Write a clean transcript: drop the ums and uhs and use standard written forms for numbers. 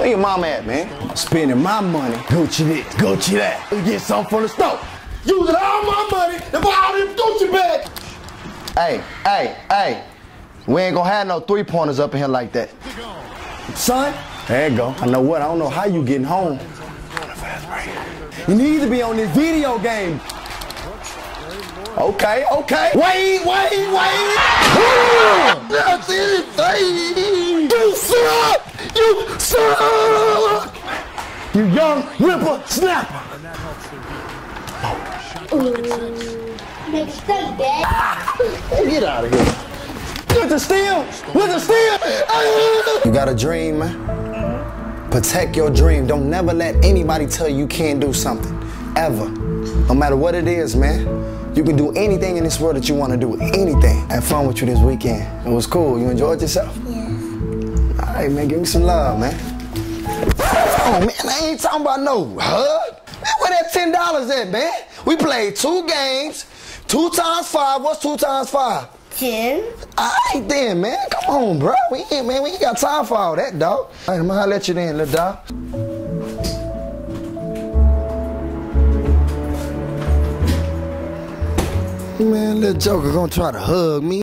Where your mama at, man? Spending my money. Gucci this, Gucci that. We get something from the store. Using all my money to buy all them Gucci bags. Hey. We ain't gonna have no three-pointers up in here like that. Son, there you go. I know what, I don't know how you getting home. You need to be on this video game. Okay. Wait. That's anything. You suck. You young ripper snapper. Make steak, Dad. Get out of here. With the steel. You got a dream, man? Protect your dream. Don't never let anybody tell you can't do something. Ever. No matter what it is, man. You can do anything in this world that you want to do. Anything. Have fun with you this weekend. It was cool. You enjoyed yourself? Yeah. All right, man. Give me some love, man. Oh, man. I ain't talking about no hug. Man, where that $10 at, man? We played 2 games. 2 times 5. What's 2 times 5? 10. All right then, man. Come on, bro. We ain't got time for all that, dog. All right, I'm gonna holler at you then, little dog. Man, little joker gonna try to hug me.